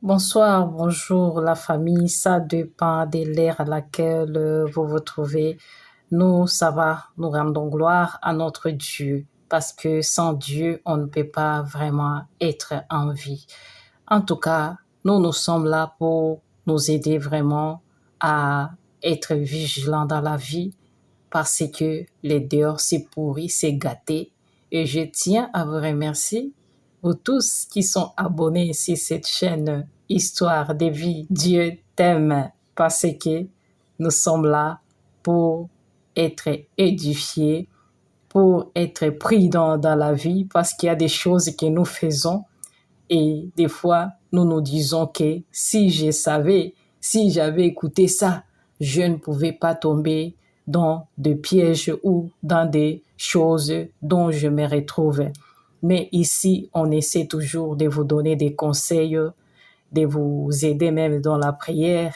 Bonsoir, bonjour la famille, ça dépend de l'ère à laquelle vous vous trouvez. Nous, ça va, nous rendons gloire à notre Dieu parce que sans Dieu, on ne peut pas vraiment être en vie. En tout cas, nous sommes là pour nous aider vraiment à être vigilants dans la vie parce que les dehors, c'est pourri, c'est gâté. Et je tiens à vous remercier, vous tous qui sont abonnés sur cette chaîne Histoire de vie. Dieu t'aime parce que nous sommes là pour être édifiés, pour être prudents dans la vie parce qu'il y a des choses que nous faisons et des fois, nous nous disons que si je savais, si j'avais écouté ça, je ne pouvais pas tomber dans des pièges ou dans des choses dont je me retrouve. Mais ici, on essaie toujours de vous donner des conseils, de vous aider même dans la prière,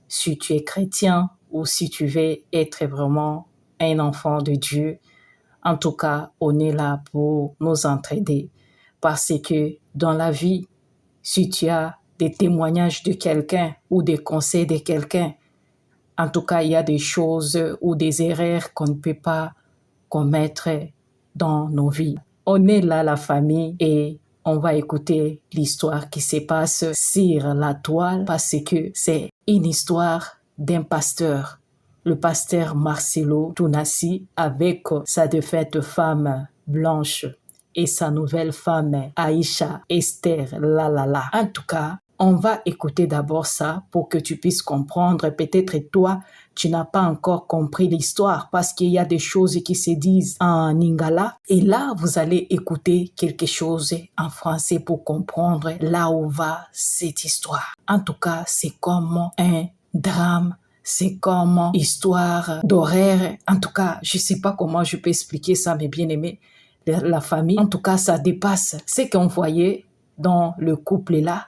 si tu es chrétien ou si tu veux être vraiment un enfant de Dieu. En tout cas, on est là pour nous entraider parce que dans la vie, si tu as des témoignages de quelqu'un ou des conseils de quelqu'un, en tout cas, il y a des choses ou des erreurs qu'on ne peut pas commettre dans nos vies. On est là, la famille, et on va écouter l'histoire qui se passe sur la toile parce que c'est une histoire d'un pasteur, le pasteur Marcelo Tounassi, avec sa défunte femme Blanche et sa nouvelle femme Aïcha Esther Lalala. En tout cas, on va écouter d'abord ça pour que tu puisses comprendre. Peut-être toi, tu n'as pas encore compris l'histoire parce qu'il y a des choses qui se disent en lingala. Et là, vous allez écouter quelque chose en français pour comprendre là où va cette histoire. En tout cas, c'est comme un drame. C'est comme histoire d'horreur. En tout cas, je sais pas comment je peux expliquer ça, mes bien-aimés, la famille. En tout cas, ça dépasse ce qu'on voyait dans le couple là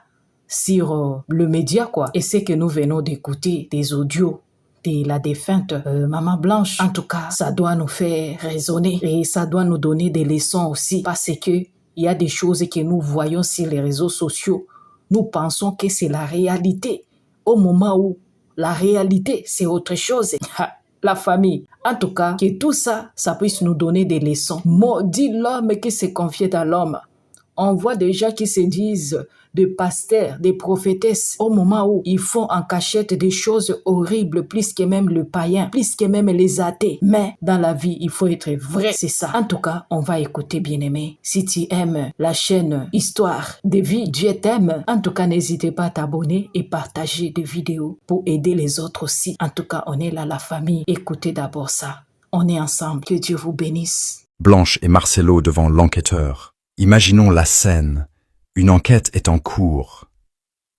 sur le média, quoi. Et c'est que nous venons d'écouter des audios de la défunte Maman Blanche. En tout cas, ça doit nous faire raisonner et ça doit nous donner des leçons aussi parce que il y a des choses que nous voyons sur les réseaux sociaux. Nous pensons que c'est la réalité au moment où la réalité, c'est autre chose. La famille. En tout cas, que tout ça, ça puisse nous donner des leçons. Maudit l'homme qui se confie à l'homme. On voit des gens qui se disent des pasteurs, des prophétesses, au moment où ils font en cachette des choses horribles, plus que même le païen, plus que même les athées. Mais dans la vie, il faut être vrai, c'est ça. En tout cas, on va écouter, bien-aimé. Si tu aimes la chaîne Histoire de vie, Dieu t'aime. En tout cas, n'hésitez pas à t'abonner et partager des vidéos pour aider les autres aussi. En tout cas, on est là, la famille. Écoutez d'abord ça. On est ensemble. Que Dieu vous bénisse. Blanche et Marcelo devant l'enquêteur. Imaginons la scène. Une enquête est en cours.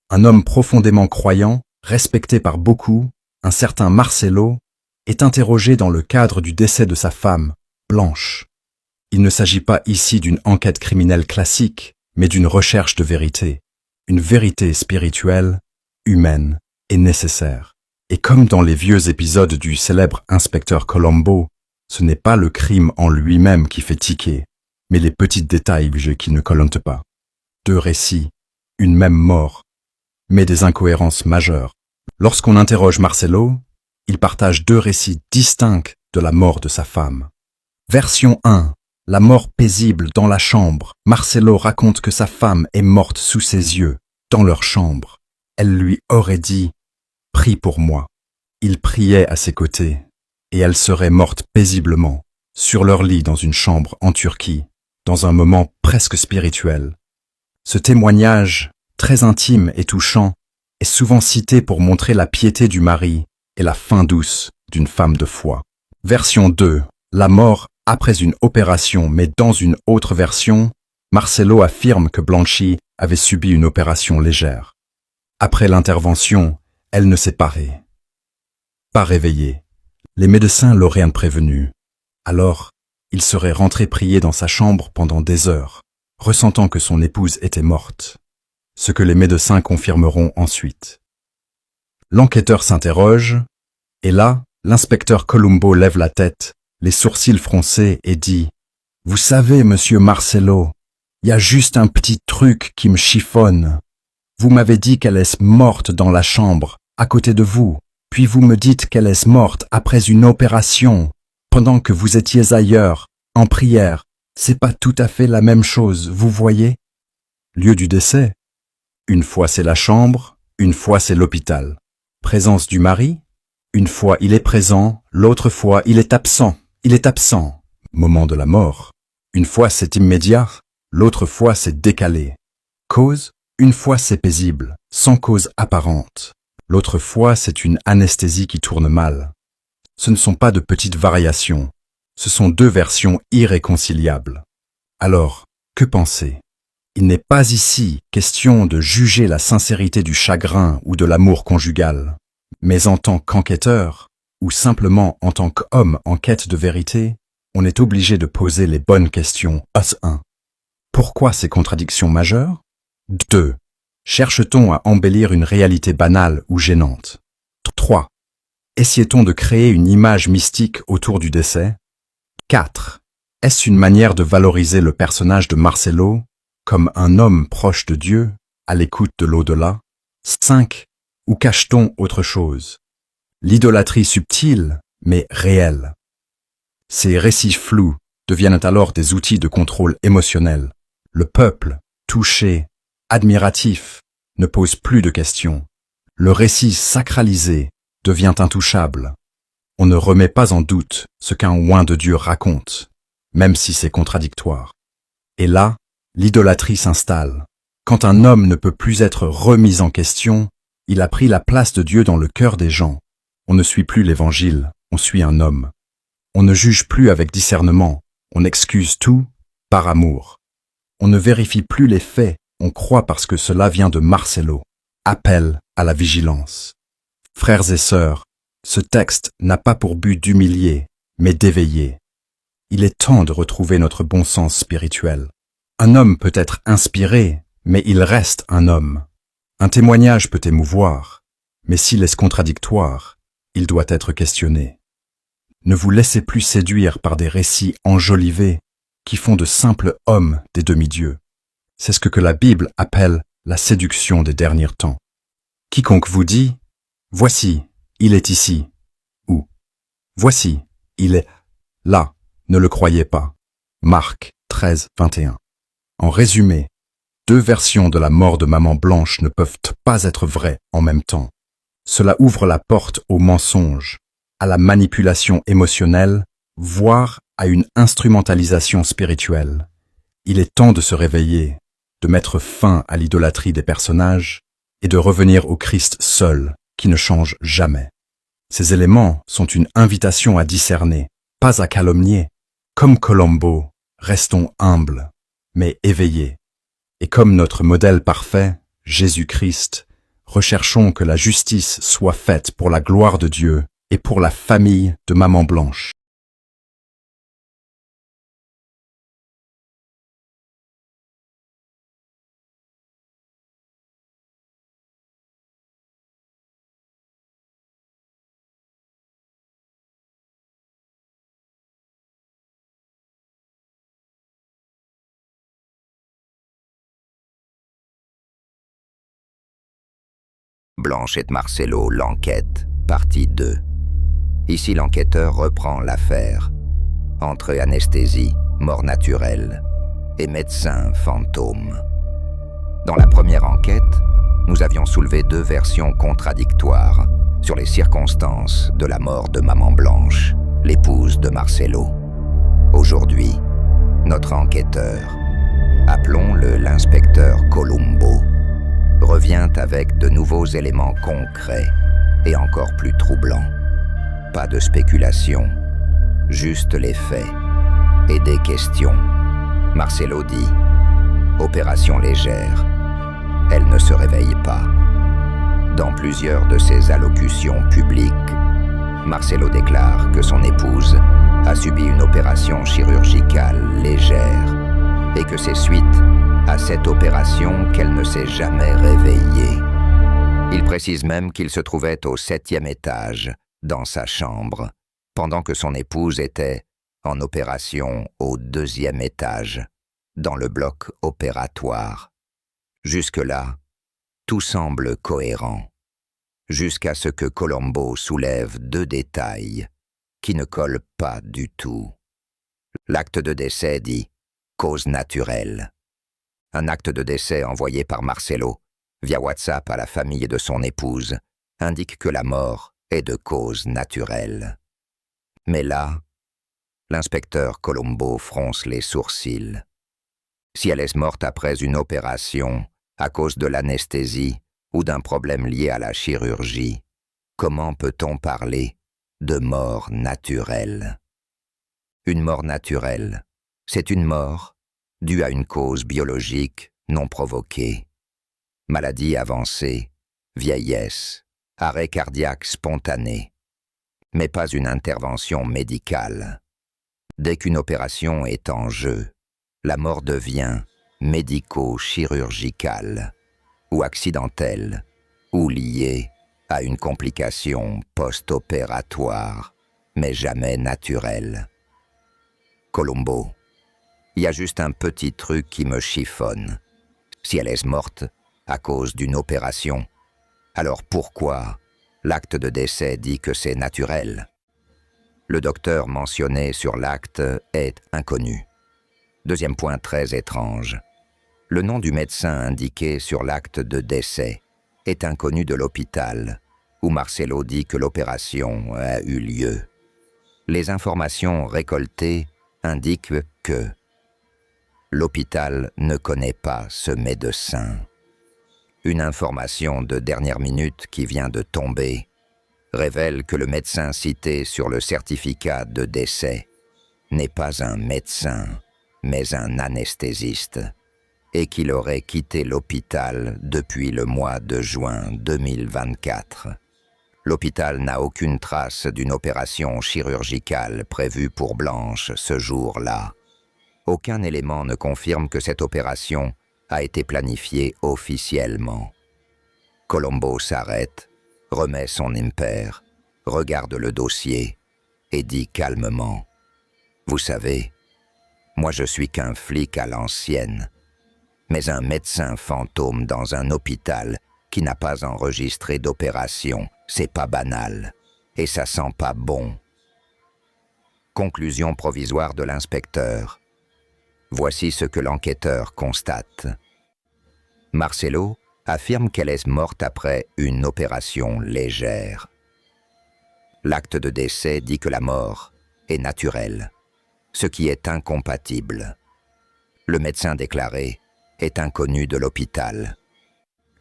Un homme profondément croyant, respecté par beaucoup, un certain Marcelo, est interrogé dans le cadre du décès de sa femme, Blanche. Il ne s'agit pas ici d'une enquête criminelle classique, mais d'une recherche de vérité. Une vérité spirituelle, humaine et nécessaire. Et comme dans les vieux épisodes du célèbre inspecteur Colombo, ce n'est pas le crime en lui-même qui fait tiquer, mais les petits détails qui ne collentent pas. Deux récits, une même mort, mais des incohérences majeures. Lorsqu'on interroge Marcelo, il partage deux récits distincts de la mort de sa femme. Version 1, la mort paisible dans la chambre. Marcelo raconte que sa femme est morte sous ses yeux, dans leur chambre. Elle lui aurait dit « Prie pour moi ». Il priait à ses côtés, et elle serait morte paisiblement, sur leur lit dans une chambre en Turquie, dans un moment presque spirituel. Ce témoignage, très intime et touchant, est souvent cité pour montrer la piété du mari et la fin douce d'une femme de foi. Version 2, la mort après une opération, mais dans une autre version, Marcelo affirme que Blanchi avait subi une opération légère. Après l'intervention, elle ne s'est pas réveillée. Les médecins l'auraient prévenu. Alors, il serait rentré prier dans sa chambre pendant des heures, ressentant que son épouse était morte, ce que les médecins confirmeront ensuite. L'enquêteur s'interroge, et là, l'inspecteur Colombo lève la tête, les sourcils froncés, et dit « Vous savez, monsieur Marcelo, il y a juste un petit truc qui me chiffonne. Vous m'avez dit qu'elle est morte dans la chambre, à côté de vous, puis vous me dites qu'elle est morte après une opération, pendant que vous étiez ailleurs, en prière. C'est pas tout à fait la même chose, vous voyez? Lieu du décès. Une fois c'est la chambre, une fois c'est l'hôpital. Présence du mari. Une fois il est présent, l'autre fois il est absent. Il est absent. Moment de la mort. Une fois c'est immédiat, l'autre fois c'est décalé. Cause. Une fois c'est paisible, sans cause apparente. L'autre fois c'est une anesthésie qui tourne mal. Ce ne sont pas de petites variations. Ce sont deux versions irréconciliables. Alors, que penser? Il n'est pas ici question de juger la sincérité du chagrin ou de l'amour conjugal, mais en tant qu'enquêteur, ou simplement en tant qu'homme en quête de vérité, on est obligé de poser les bonnes questions. 1. Pourquoi ces contradictions majeures? 2. Cherche-t-on à embellir une réalité banale ou gênante? 3. Essayait-on de créer une image mystique autour du décès? 4. Est-ce une manière de valoriser le personnage de Marcelo comme un homme proche de Dieu, à l'écoute de l'au-delà? 5. Ou cache-t-on autre chose? L'idolâtrie subtile, mais réelle. Ces récits flous deviennent alors des outils de contrôle émotionnel. Le peuple, touché, admiratif, ne pose plus de questions. Le récit sacralisé devient intouchable. On ne remet pas en doute ce qu'un oint de Dieu raconte, même si c'est contradictoire. Et là, l'idolâtrie s'installe. Quand un homme ne peut plus être remis en question, il a pris la place de Dieu dans le cœur des gens. On ne suit plus l'Évangile, on suit un homme. On ne juge plus avec discernement, on excuse tout par amour. On ne vérifie plus les faits, on croit parce que cela vient de Marcelo. Appel à la vigilance. Frères et sœurs, ce texte n'a pas pour but d'humilier, mais d'éveiller. Il est temps de retrouver notre bon sens spirituel. Un homme peut être inspiré, mais il reste un homme. Un témoignage peut émouvoir, mais s'il est contradictoire, il doit être questionné. Ne vous laissez plus séduire par des récits enjolivés qui font de simples hommes des demi-dieux. C'est ce que la Bible appelle la séduction des derniers temps. Quiconque vous dit « Voici, il est ici » ou « Voici, il est là », ne le croyez pas. Marc 13, 21. En résumé, deux versions de la mort de Maman Blanche ne peuvent pas être vraies en même temps. Cela ouvre la porte au mensonge, à la manipulation émotionnelle, voire à une instrumentalisation spirituelle. Il est temps de se réveiller, de mettre fin à l'idolâtrie des personnages et de revenir au Christ seul, qui ne change jamais. Ces éléments sont une invitation à discerner, pas à calomnier. Comme Colombo, restons humbles, mais éveillés. Et comme notre modèle parfait, Jésus-Christ, recherchons que la justice soit faite pour la gloire de Dieu et pour la famille de Maman Blanche. Blanche et Marcelo, l'enquête, partie 2. Ici, l'enquêteur reprend l'affaire. Entre anesthésie, mort naturelle et médecin fantôme. Dans la première enquête, nous avions soulevé deux versions contradictoires sur les circonstances de la mort de Maman Blanche, l'épouse de Marcelo. Aujourd'hui, notre enquêteur, appelons-le l'inspecteur Colombo, revient avec de nouveaux éléments concrets et encore plus troublants. Pas de spéculation, juste les faits et des questions. Marcelo dit « Opération légère ». Elle ne se réveille pas. Dans plusieurs de ses allocutions publiques, Marcelo déclare que son épouse a subi une opération chirurgicale légère et que c'est suite à cette opération qu'elle ne s'est jamais réveillée. Il précise même qu'il se trouvait au 7e étage, dans sa chambre, pendant que son épouse était en opération au 2e étage, dans le bloc opératoire. Jusque-là, Tout semble cohérent, jusqu'à ce que Colombo soulève 2 détails qui ne collent pas du tout. L'acte de décès dit « cause naturelle ». Un acte de décès envoyé par Marcelo, via WhatsApp à la famille de son épouse, indique que la mort est de cause naturelle. Mais là, l'inspecteur Colombo fronce les sourcils. Si elle est morte après une opération, à cause de l'anesthésie ou d'un problème lié à la chirurgie, comment peut-on parler de mort naturelle? Une mort naturelle, c'est une mort due à une cause biologique non provoquée. Maladie avancée, vieillesse, arrêt cardiaque spontané, mais pas une intervention médicale. Dès qu'une opération est en jeu, la mort devient médico-chirurgicale, ou accidentelle, ou liée à une complication post-opératoire, mais jamais naturelle. Colombo, il y a juste un petit truc qui me chiffonne. Si elle est morte à cause d'une opération, alors pourquoi l'acte de décès dit que c'est naturel? Le docteur mentionné sur l'acte est inconnu. Deuxième point très étrange. Le nom du médecin indiqué sur l'acte de décès est inconnu de l'hôpital, où Marcelo dit que l'opération a eu lieu. Les informations récoltées indiquent que l'hôpital ne connaît pas ce médecin. Une information de dernière minute qui vient de tomber révèle que le médecin cité sur le certificat de décès n'est pas un médecin, mais un anesthésiste, et qu'il aurait quitté l'hôpital depuis le mois de juin 2024. L'hôpital n'a aucune trace d'une opération chirurgicale prévue pour Blanche ce jour-là. Aucun élément ne confirme que cette opération a été planifiée officiellement. Colombo s'arrête, remet son impair, regarde le dossier et dit calmement « Vous savez, moi je suis qu'un flic à l'ancienne, mais un médecin fantôme dans un hôpital qui n'a pas enregistré d'opération, c'est pas banal, et ça sent pas bon. » Conclusion provisoire de l'inspecteur. Voici ce que l'enquêteur constate. Marcelo affirme qu'elle est morte après une opération légère. L'acte de décès dit que la mort est naturelle, ce qui est incompatible. Le médecin déclaré est inconnu de l'hôpital.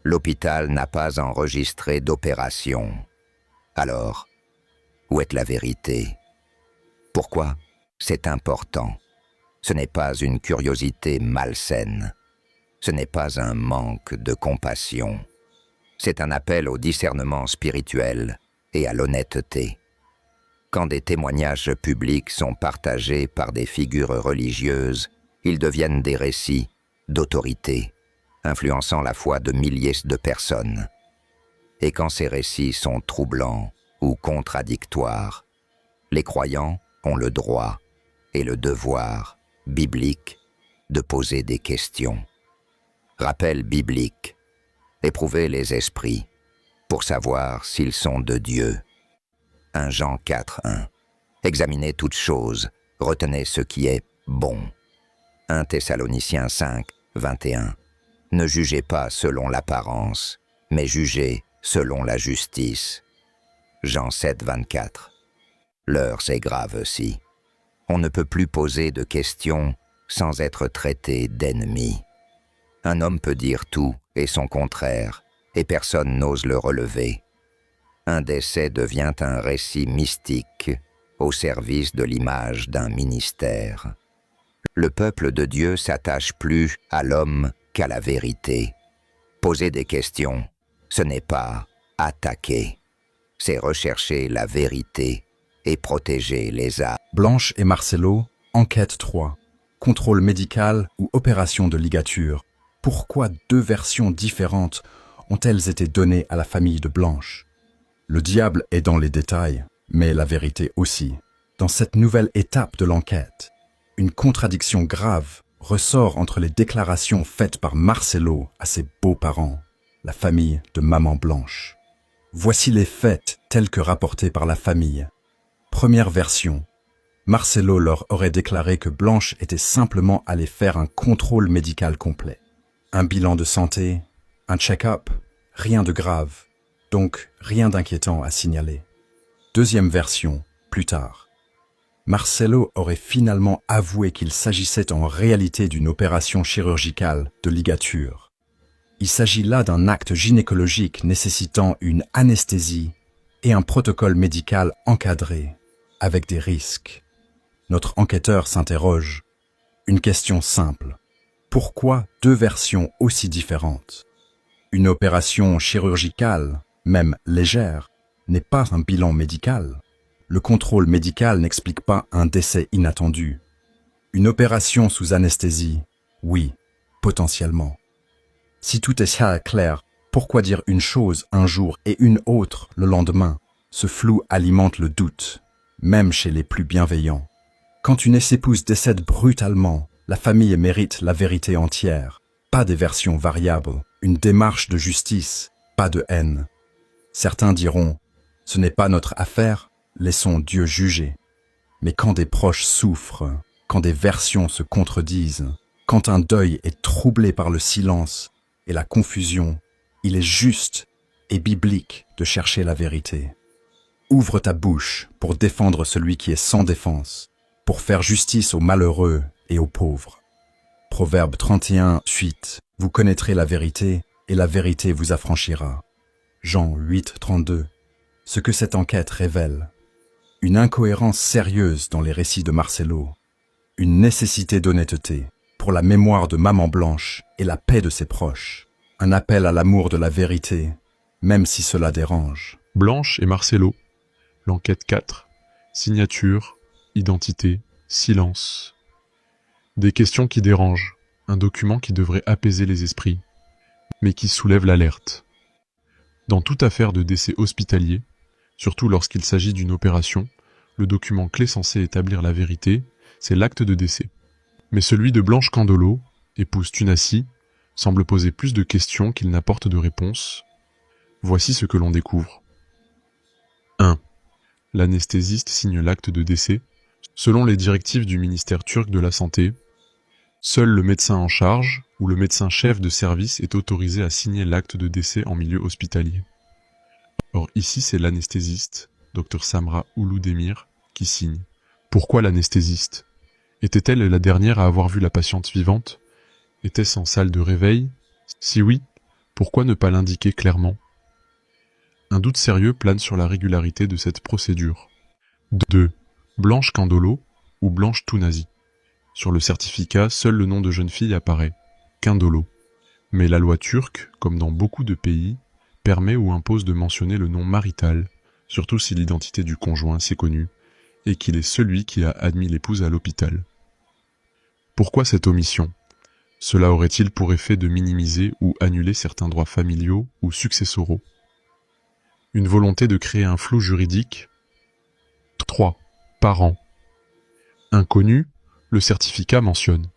L'hôpital n'a pas enregistré d'opération. Alors, où est la vérité? Pourquoi c'est important? Ce n'est pas une curiosité malsaine. Ce n'est pas un manque de compassion. C'est un appel au discernement spirituel et à l'honnêteté. Quand des témoignages publics sont partagés par des figures religieuses, ils deviennent des récits d'autorité, influençant la foi de milliers de personnes. Et quand ces récits sont troublants ou contradictoires, les croyants ont le droit et le devoir biblique de poser des questions. Rappel biblique. Éprouvez les esprits pour savoir s'ils sont de Dieu. 1 Jean 4:1. Examinez toutes choses, retenez ce qui est bon. 1 Thessaloniciens 5:21. Ne jugez pas selon l'apparence, mais jugez selon la justice. Jean 7:24. L'heure c'est grave aussi. On ne peut plus poser de questions sans être traité d'ennemi. Un homme peut dire tout et son contraire, et personne n'ose le relever. Un décès devient un récit mystique au service de l'image d'un ministère. Le peuple de Dieu s'attache plus à l'homme qu'à la vérité. Poser des questions, ce n'est pas attaquer, c'est rechercher la vérité et protéger les âmes. Blanche et Marcelo, enquête 3. Contrôle médical ou opération de ligature. Pourquoi 2 versions différentes ont-elles été données à la famille de Blanche? Le diable est dans les détails, mais la vérité aussi. Dans cette nouvelle étape de l'enquête, une contradiction grave ressort entre les déclarations faites par Marcelo à ses beaux-parents, la famille de Maman Blanche. Voici les faits tels que rapportés par la famille. Première version. Marcelo leur aurait déclaré que Blanche était simplement allée faire un contrôle médical complet. Un bilan de santé, un check-up, rien de grave, donc rien d'inquiétant à signaler. Deuxième version, plus tard. Marcelo aurait finalement avoué qu'il s'agissait en réalité d'une opération chirurgicale de ligature. Il s'agit là d'un acte gynécologique nécessitant une anesthésie et un protocole médical encadré, avec des risques. Notre enquêteur s'interroge. Une question simple. Pourquoi deux versions aussi différentes? Une opération chirurgicale, même légère, n'est pas un bilan médical. Le contrôle médical n'explique pas un décès inattendu. Une opération sous anesthésie, oui, potentiellement. Si tout est clair, pourquoi dire une chose un jour et une autre le lendemain? Ce flou alimente le doute, même chez les plus bienveillants. Quand une ex-épouse décède brutalement, la famille mérite la vérité entière, pas des versions variables, une démarche de justice, pas de haine. Certains diront, ce n'est pas notre affaire, laissons Dieu juger. Mais quand des proches souffrent, quand des versions se contredisent, quand un deuil est troublé par le silence et la confusion, il est juste et biblique de chercher la vérité. Ouvre ta bouche pour défendre celui qui est sans défense, pour faire justice aux malheureux et aux pauvres. Proverbe 31, suite. Vous connaîtrez la vérité, et la vérité vous affranchira. Jean 8, 32. Ce que cette enquête révèle. Une incohérence sérieuse dans les récits de Marcelo. Une nécessité d'honnêteté, pour la mémoire de Maman Blanche et la paix de ses proches. Un appel à l'amour de la vérité, même si cela dérange. Blanche et Marcelo. L'enquête 4. Signature, identité, silence. Des questions qui dérangent. Un document qui devrait apaiser les esprits, mais qui soulève l'alerte. Dans toute affaire de décès hospitalier, surtout lorsqu'il s'agit d'une opération, le document clé censé établir la vérité, c'est l'acte de décès. Mais celui de Blanche Candolo, épouse Tunassi, semble poser plus de questions qu'il n'apporte de réponses. Voici ce que l'on découvre. 1. L'anesthésiste signe l'acte de décès. Selon les directives du ministère turc de la Santé, seul le médecin en charge ou le médecin chef de service est autorisé à signer l'acte de décès en milieu hospitalier. Or ici c'est l'anesthésiste, Dr Samra Ouloudemir, qui signe. Pourquoi l'anesthésiste? Était-elle la dernière à avoir vu la patiente vivante? Était-ce en salle de réveil? Si oui, pourquoi ne pas l'indiquer clairement? Un doute sérieux plane sur la régularité de cette procédure. 2. Blanche Candolo ou Blanche Tunassi. Sur le certificat, seul le nom de jeune fille apparaît, Candolo. Mais la loi turque, comme dans beaucoup de pays, permet ou impose de mentionner le nom marital, surtout si l'identité du conjoint s'est connue, et qu'il est celui qui a admis l'épouse à l'hôpital. Pourquoi cette omission? Cela aurait-il pour effet de minimiser ou annuler certains droits familiaux ou successoraux? Une volonté de créer un flou juridique? 3. Parents. Inconnu, le certificat mentionne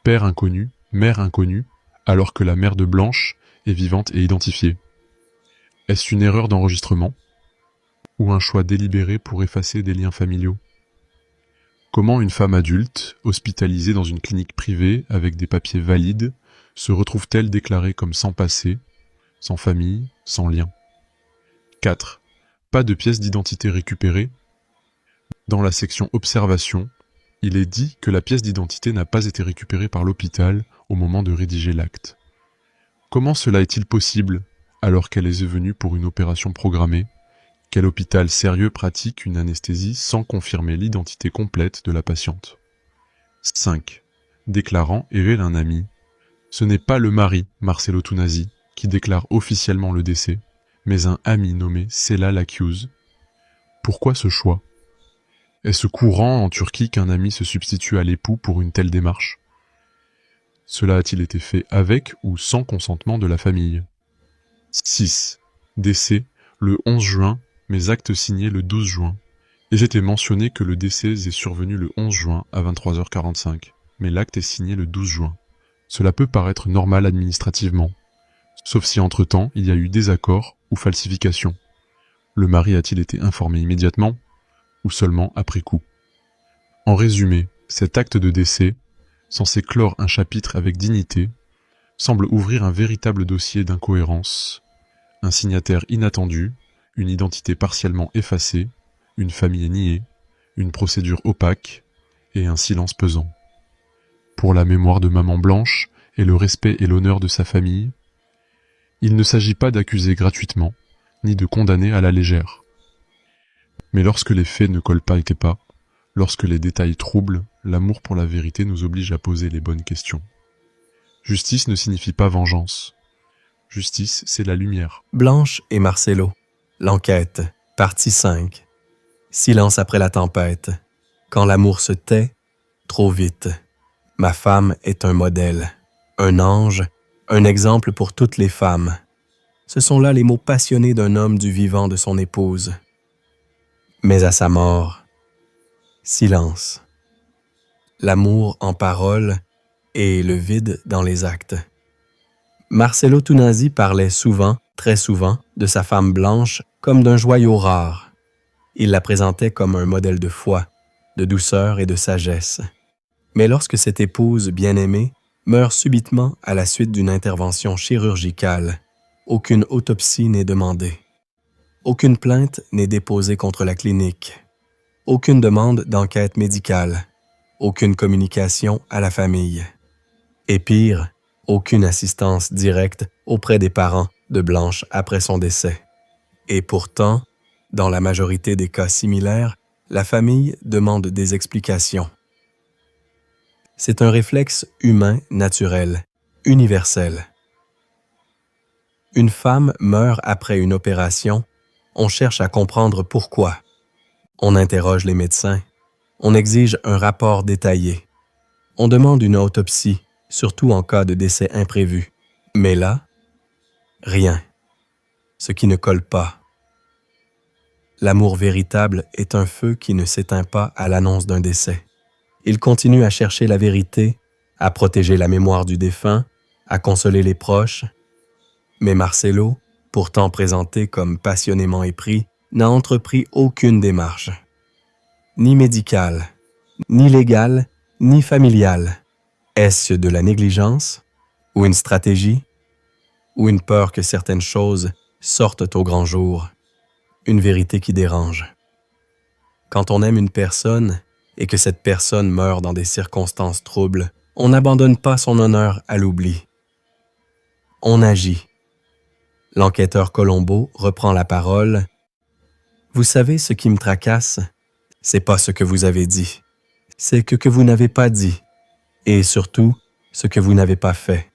père inconnu, mère inconnue, alors que la mère de Blanche est vivante et identifiée. Est-ce une erreur d'enregistrement? Ou un choix délibéré pour effacer des liens familiaux? Comment une femme adulte, hospitalisée dans une clinique privée avec des papiers valides, se retrouve-t-elle déclarée comme sans passé, sans famille, sans lien? 4. Pas de pièce d'identité récupérée. Dans la section Observation, il est dit que la pièce d'identité n'a pas été récupérée par l'hôpital au moment de rédiger l'acte. Comment cela est-il possible, alors qu'elle est venue pour une opération programmée? Quel hôpital sérieux pratique une anesthésie sans confirmer l'identité complète de la patiente? 5. Déclarant révèle un ami. Ce n'est pas le mari, Marcelo Tunassi, qui déclare officiellement le décès, mais un ami nommé Sela Lakyuz. Pourquoi ce choix? Est-ce courant en Turquie qu'un ami se substitue à l'époux pour une telle démarche? Cela a-t-il été fait avec ou sans consentement de la famille? 6. Décès le 11 juin, mais acte signé le 12 juin. Et j'étais mentionné que le décès est survenu le 11 juin à 23h45, mais l'acte est signé le 12 juin. Cela peut paraître normal administrativement. sauf si entre-temps il y a eu désaccord ou falsification. Le mari a-t-il été informé immédiatement ou seulement après coup? En résumé, cet acte de décès, censé clore un chapitre avec dignité, semble ouvrir un véritable dossier d'incohérence, un signataire inattendu, une identité partiellement effacée, une famille niée, une procédure opaque et un silence pesant. Pour la mémoire de Maman Blanche et le respect et l'honneur de sa famille, il ne s'agit pas d'accuser gratuitement, ni de condamner à la légère. Mais lorsque les faits ne collent pas et pas, lorsque les détails troublent, l'amour pour la vérité nous oblige à poser les bonnes questions. Justice ne signifie pas vengeance. Justice, c'est la lumière. Blanche et Marcelo. L'enquête. Partie 5. Silence après la tempête. Quand l'amour se tait, trop vite. Ma femme est un modèle, un ange, un exemple pour toutes les femmes. Ce sont là les mots passionnés d'un homme du vivant de son épouse. Mais à sa mort, silence. L'amour en parole et le vide dans les actes. Marcelo Tunasi parlait souvent, très souvent, de sa femme Blanche comme d'un joyau rare. Il la présentait comme un modèle de foi, de douceur et de sagesse. Mais lorsque cette épouse bien-aimée meurt subitement à la suite d'une intervention chirurgicale, aucune autopsie n'est demandée. Aucune plainte n'est déposée contre la clinique. Aucune demande d'enquête médicale. Aucune communication à la famille. Et pire, aucune assistance directe auprès des parents de Blanche après son décès. Et pourtant, dans la majorité des cas similaires, la famille demande des explications. C'est un réflexe humain naturel, universel. Une femme meurt après une opération, on cherche à comprendre pourquoi. On interroge les médecins, on exige un rapport détaillé. On demande une autopsie, surtout en cas de décès imprévu. Mais là, rien. Ce qui ne colle pas. L'amour véritable est un feu qui ne s'éteint pas à l'annonce d'un décès. Il continue à chercher la vérité, à protéger la mémoire du défunt, à consoler les proches. Mais Marcelo, pourtant présenté comme passionnément épris, n'a entrepris aucune démarche. Ni médicale, ni légale, ni familiale. Est-ce de la négligence, ou une stratégie, ou une peur que certaines choses sortent au grand jour, une vérité qui dérange? Quand on aime une personne et que cette personne meurt dans des circonstances troubles, on n'abandonne pas son honneur à l'oubli. On agit. L'enquêteur Colombo reprend la parole. « Vous savez ce qui me tracasse? C'est pas ce que vous avez dit. C'est que vous n'avez pas dit. Et surtout, ce que vous n'avez pas fait.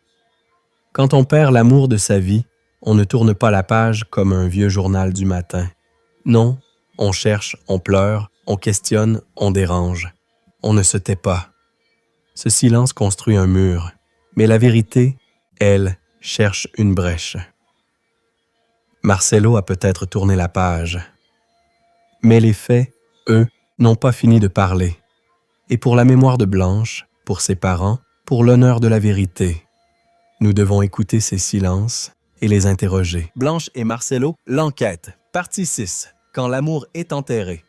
Quand on perd l'amour de sa vie, on ne tourne pas la page comme un vieux journal du matin. Non, on cherche, on pleure, on questionne, on dérange. On ne se tait pas. Ce silence construit un mur, mais la vérité, elle, cherche une brèche. Marcelo a peut-être tourné la page. Mais les faits, eux, n'ont pas fini de parler. Et pour la mémoire de Blanche, pour ses parents, pour l'honneur de la vérité, nous devons écouter ces silences et les interroger. Blanche et Marcelo, l'enquête, partie 6, quand l'amour est enterré.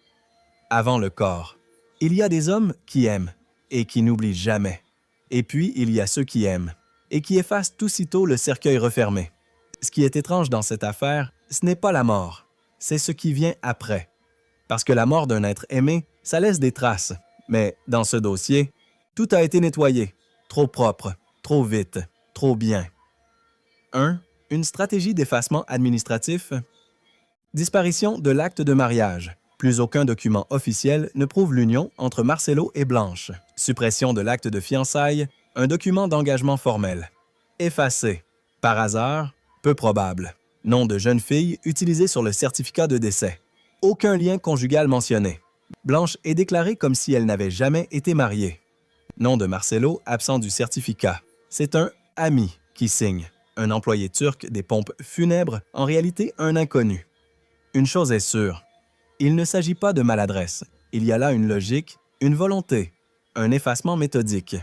Avant le corps. Il y a des hommes qui aiment et qui n'oublient jamais. Et puis, il y a ceux qui aiment et qui effacent aussitôt le cercueil refermé. Ce qui est étrange dans cette affaire, ce n'est pas la mort, c'est ce qui vient après. Parce que la mort d'un être aimé, ça laisse des traces. Mais dans ce dossier, tout a été nettoyé. Trop propre, trop vite, trop bien. 1. Une stratégie d'effacement administratif. Disparition de l'acte de mariage. Plus aucun document officiel ne prouve l'union entre Marcelo et Blanche. Suppression de l'acte de fiançailles, un document d'engagement formel. Effacé. Par hasard, peu probable. Nom de jeune fille utilisé sur le certificat de décès. Aucun lien conjugal mentionné. Blanche est déclarée comme si elle n'avait jamais été mariée. Nom de Marcelo absent du certificat. C'est un ami qui signe. Un employé turc des pompes funèbres, en réalité un inconnu. Une chose est sûre, il ne s'agit pas de maladresse. Il y a là une logique, une volonté, un effacement méthodique.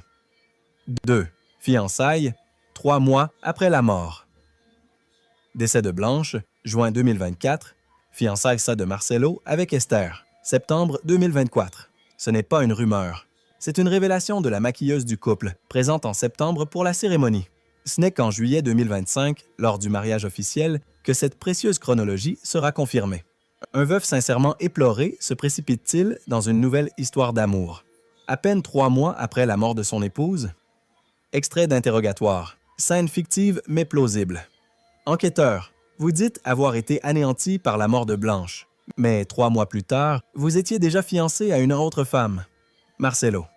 2. Fiançailles, 3 mois après la mort. Décès de Blanche, juin 2024. Fiançailles de Marcelo avec Esther, septembre 2024. Ce n'est pas une rumeur. C'est une révélation de la maquilleuse du couple, présente en septembre pour la cérémonie. Ce n'est qu'en juillet 2025, lors du mariage officiel, que cette précieuse chronologie sera confirmée. Un veuf sincèrement éploré se précipite-t-il dans une nouvelle histoire d'amour? À peine 3 mois après la mort de son épouse? Extrait d'interrogatoire. Scène fictive mais plausible. Enquêteur, vous dites avoir été anéanti par la mort de Blanche. Mais 3 mois plus tard, vous étiez déjà fiancé à une autre femme. Marcelo.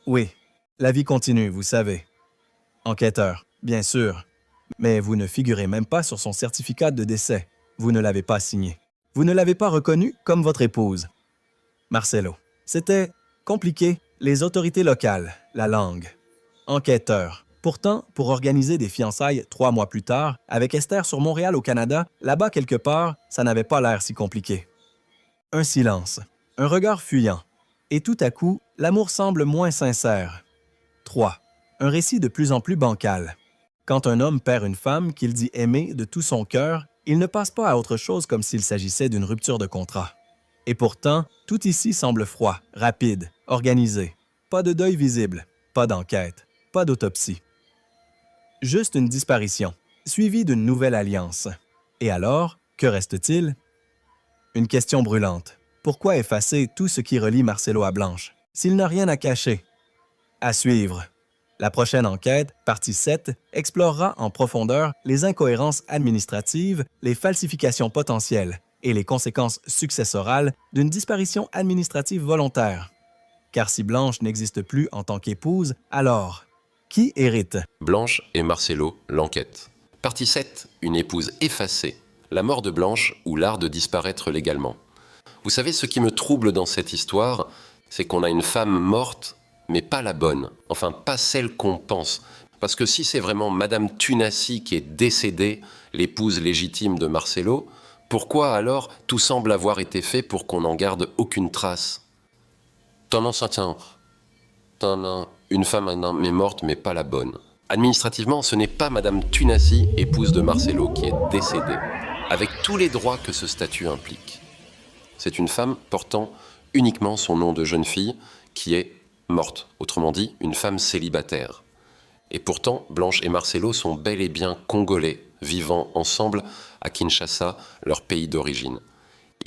Oui, la vie continue, vous savez. Enquêteur, bien sûr. Mais vous ne figurez même pas sur son certificat de décès. Vous ne l'avez pas signé. Vous ne l'avez pas reconnue comme votre épouse. Marcelo. C'était compliqué. Les autorités locales, la langue. Enquêteur. Pourtant, pour organiser des fiançailles 3 mois plus tard, avec Esther sur Montréal au Canada, là-bas quelque part, ça n'avait pas l'air si compliqué. Un silence. Un regard fuyant. Et tout à coup, l'amour semble moins sincère. 3. Un récit de plus en plus bancal. Quand un homme perd une femme qu'il dit aimer de tout son cœur, il ne passe pas à autre chose comme s'il s'agissait d'une rupture de contrat. Et pourtant, tout ici semble froid, rapide, organisé. Pas de deuil visible, pas d'enquête, pas d'autopsie. Juste une disparition, suivie d'une nouvelle alliance. Et alors, que reste-t-il? Une question brûlante. Pourquoi effacer tout ce qui relie Marcelo à Blanche, s'il n'a rien à cacher? À suivre. La prochaine enquête, partie 7, explorera en profondeur les incohérences administratives, les falsifications potentielles et les conséquences successorales d'une disparition administrative volontaire. Car si Blanche n'existe plus en tant qu'épouse, alors, qui hérite? Blanche et Marcelo, l'enquête. Partie 7, une épouse effacée. La mort de Blanche ou l'art de disparaître légalement. Vous savez, ce qui me trouble dans cette histoire, c'est qu'on a une femme morte, mais pas la bonne. Enfin, pas celle qu'on pense. Parce que si c'est vraiment Madame Tunassi qui est décédée, l'épouse légitime de Marcelo, pourquoi alors tout semble avoir été fait pour qu'on n'en garde aucune trace? Une femme est morte, mais pas la bonne. Administrativement, ce n'est pas Madame Tunassi, épouse de Marcelo, qui est décédée, avec tous les droits que ce statut implique. C'est une femme portant uniquement son nom de jeune fille qui est morte, autrement dit, une femme célibataire. Et pourtant, Blanche et Marcelo sont bel et bien congolais, vivant ensemble à Kinshasa, leur pays d'origine.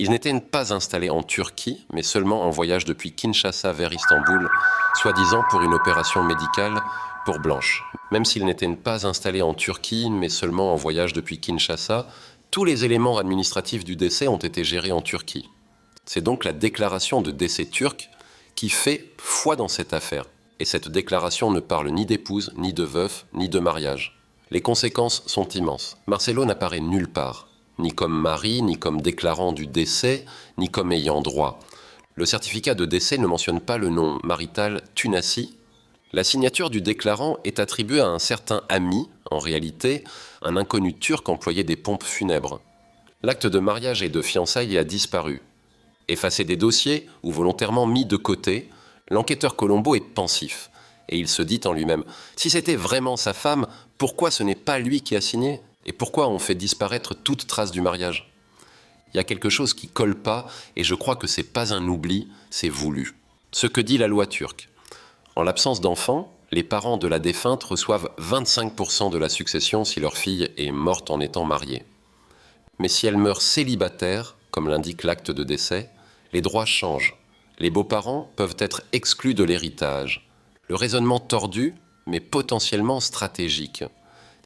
Ils n'étaient pas installés en Turquie, mais seulement en voyage depuis Kinshasa vers Istanbul, soi-disant pour une opération médicale pour Blanche. Même s'ils n'étaient pas installés en Turquie, mais seulement en voyage depuis Kinshasa, tous les éléments administratifs du décès ont été gérés en Turquie. C'est donc la déclaration de décès turc qui fait foi dans cette affaire. Et cette déclaration ne parle ni d'épouse, ni de veuf, ni de mariage. Les conséquences sont immenses. Marcelo n'apparaît nulle part, ni comme mari, ni comme déclarant du décès, ni comme ayant droit. Le certificat de décès ne mentionne pas le nom marital Tunassi. La signature du déclarant est attribuée à un certain ami, en réalité, un inconnu turc employé des pompes funèbres. L'acte de mariage et de fiançailles a disparu. Effacé des dossiers ou volontairement mis de côté, l'enquêteur Colombo est pensif. Et il se dit en lui-même, si c'était vraiment sa femme, pourquoi ce n'est pas lui qui a signé? Et pourquoi on fait disparaître toute trace du mariage? Il y a quelque chose qui colle pas, et je crois que c'est pas un oubli, c'est voulu. Ce que dit la loi turque. En l'absence d'enfants, les parents de la défunte reçoivent 25% de la succession si leur fille est morte en étant mariée. Mais si elle meurt célibataire, comme l'indique l'acte de décès, les droits changent. Les beaux-parents peuvent être exclus de l'héritage. Le raisonnement tordu, mais potentiellement stratégique.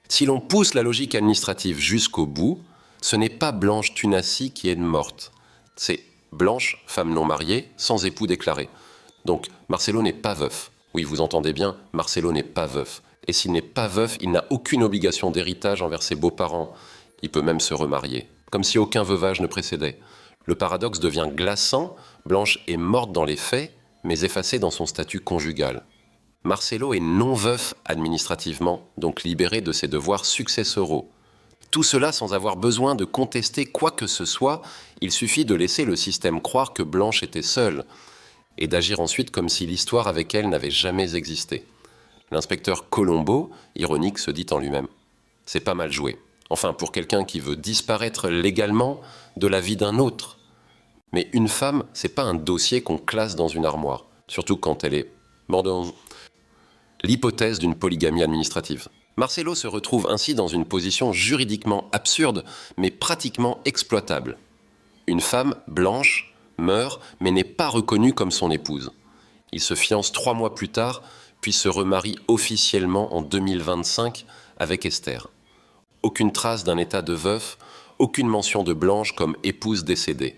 Si l'on pousse la logique administrative jusqu'au bout, ce n'est pas Blanche Tunassi qui est morte. C'est Blanche, femme non mariée, sans époux déclaré. Donc Marcelo n'est pas veuf. Oui, vous entendez bien, Marcelo n'est pas veuf. Et s'il n'est pas veuf, il n'a aucune obligation d'héritage envers ses beaux-parents. Il peut même se remarier, comme si aucun veuvage ne précédait. Le paradoxe devient glaçant, Blanche est morte dans les faits, mais effacée dans son statut conjugal. Marcelo est non veuf administrativement, donc libéré de ses devoirs successoraux. Tout cela sans avoir besoin de contester quoi que ce soit, il suffit de laisser le système croire que Blanche était seule, et d'agir ensuite comme si l'histoire avec elle n'avait jamais existé. L'inspecteur Colombo, ironique, se dit en lui-même « C'est pas mal joué. Enfin, pour quelqu'un qui veut disparaître légalement de la vie d'un autre. Mais une femme, c'est pas un dossier qu'on classe dans une armoire, surtout quand elle est morte dans l'hypothèse d'une polygamie administrative. Marcelo se retrouve ainsi dans une position juridiquement absurde, mais pratiquement exploitable. Une femme blanche meurt, mais n'est pas reconnue comme son épouse. Il se fiance 3 mois plus tard, puis se remarie officiellement en 2025 avec Esther. Aucune trace d'un état de veuf, aucune mention de Blanche comme épouse décédée.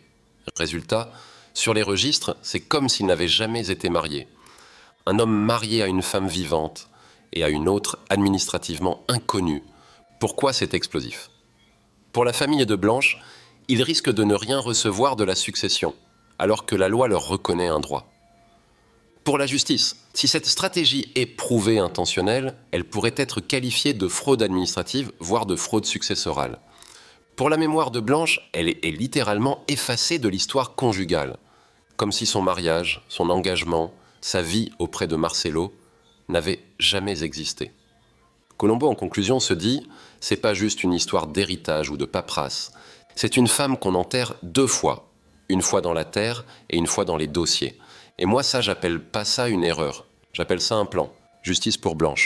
Résultat, sur les registres, c'est comme s'il n'avait jamais été marié. Un homme marié à une femme vivante et à une autre administrativement inconnue. Pourquoi c'est explosif? Pour la famille de Blanche, ils risquent de ne rien recevoir de la succession, alors que la loi leur reconnaît un droit. Pour la justice, si cette stratégie est prouvée intentionnelle, elle pourrait être qualifiée de fraude administrative, voire de fraude successorale. Pour la mémoire de Blanche, elle est littéralement effacée de l'histoire conjugale, comme si son mariage, son engagement, sa vie auprès de Marcelo n'avaient jamais existé. Colombo, en conclusion, se dit « c'est pas juste une histoire d'héritage ou de paperasse, c'est une femme qu'on enterre 2 fois, une fois dans la terre et une fois dans les dossiers. Et moi, ça, j'appelle pas ça une erreur, j'appelle ça un plan. Justice pour Blanche. »